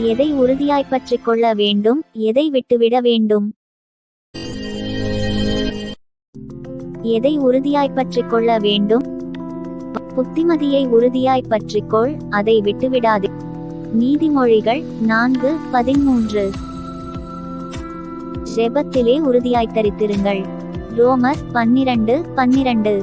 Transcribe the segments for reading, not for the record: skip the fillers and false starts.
எதை உறுதியாய் பற்றிக் கொள்ள வேண்டும், எதை விட்டுவிட வேண்டும்? எதை உறுதியாய் பற்றிக் கொள்ள வேண்டும்? புத்திமதியை உறுதியாய் பற்றிக்கொள், அதை விட்டுவிடாதே. நீதிமொழிகள் 4:13. ஜெபத்திலே உறுதியாய் தரித்திருங்கள். ரோமர் 12:12.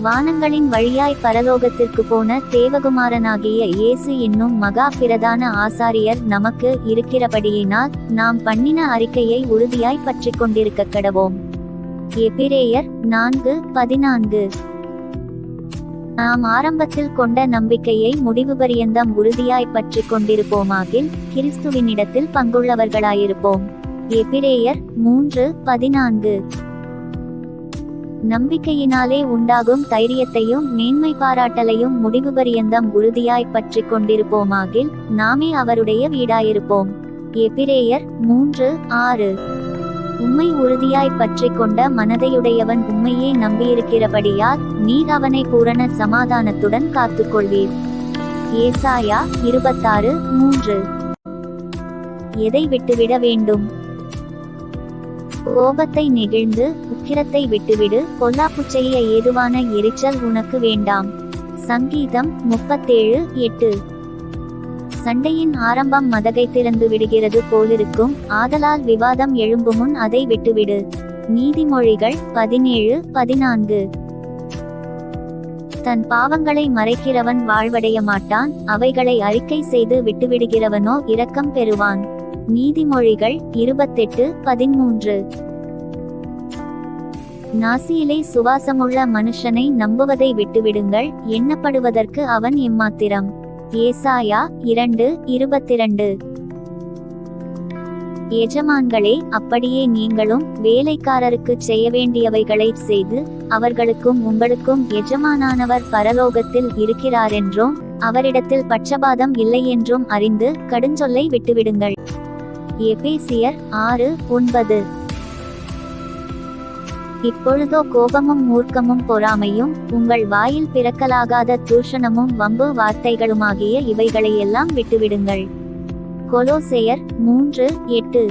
வானங்களின் வழியாய் பரலோகத்திற்கு போன தேவகுமாரனாகிய இயேசு என்னும் மகா பிரதான ஆசாரியர் நமக்கு இருக்கிறபடியினால் நாம் பண்ணின அறிக்கையை உறுதியாய் பற்றிக் கொண்டிருக்க கடவோம். எபிரேயர் 4:14. நாம் ஆரம்பத்தில் கொண்ட நம்பிக்கையை முடிவு பரியந்தம் உறுதியாய் பற்றிக் கொண்டிருப்போமாகில் கிறிஸ்துவினிடத்தில் பங்குள்ளவர்களாயிருப்போம். எபிரேயர் 3:14. நம்பிக்கையினாலே உண்டாகும் தைரியத்தையும் மேன்மை பாராட்டலையும் முடிவு பரியந்தம் உறுதியாய் பற்றிக் கொண்டிருப்போமாகில் நாமே அவருடைய வீடாயிருப்போம். எபிரேயர் 3:6. உம்மை உறுதியாய் பற்றிக் கொண்ட மனதையுடையவன் உம்மையே நம்பியிருக்கிறபடியால் நீர் அவனை பூரண சமாதானத்துடன் காத்துக்கொள்வீர். ஏசாயா 26:3. எதை விட்டுவிட வேண்டும்? கோபத்தை நெகிழ்ந்து உக்கிரத்தை விட்டுவிடு, பொல்லாப்புச் செய்ய ஏதுவான எரிச்சல் உனக்கு வேண்டாம். சங்கீதம் 37:8. சண்டையின் ஆரம்பம் மதகை திறந்து விடுகிறது போலிருக்கும், ஆதலால் விவாதம் எழும்புமுன் அதை விட்டுவிடு. நீதிமொழிகள் 17:14. தன் பாவங்களை மறைக்கிறவன் வாழ்வடைய மாட்டான், அவைகளை அறிக்கை செய்து விட்டுவிடுகிறவனோ இரக்கம் பெறுவான். நீதிமொழிகள் 28:13. நாசியிலே சுவாசமுள்ள மனுஷனை நம்புவதை விட்டுவிடுங்கள், எண்ணப்படுவதற்கு அவன் எம்மாத்திரம். ஏசாயா 2:22. எஜமான்களே, அப்படியே நீங்களும் வேலைக்காரருக்கு செய்ய வேண்டியவைகளை செய்து அவர்களுக்கும் உங்களுக்கும் எஜமானானவர் பரலோகத்தில் இருக்கிறாரென்றும் அவரிடத்தில் பட்சபாதம் இல்லை என்றும் அறிந்து கடுஞ்சொல்லை விட்டுவிடுங்கள். எபேசியர் 6:9. இப்பொழுதோ கோபமும் மூர்க்கமும் பொறாமையும் உங்கள் வாயில் பிறக்கலாகாத தூஷணமும் வம்பு வார்த்தைகளுமாகிய இவைகளையெல்லாம் விட்டுவிடுங்கள். கொலோசேயர் 3:8.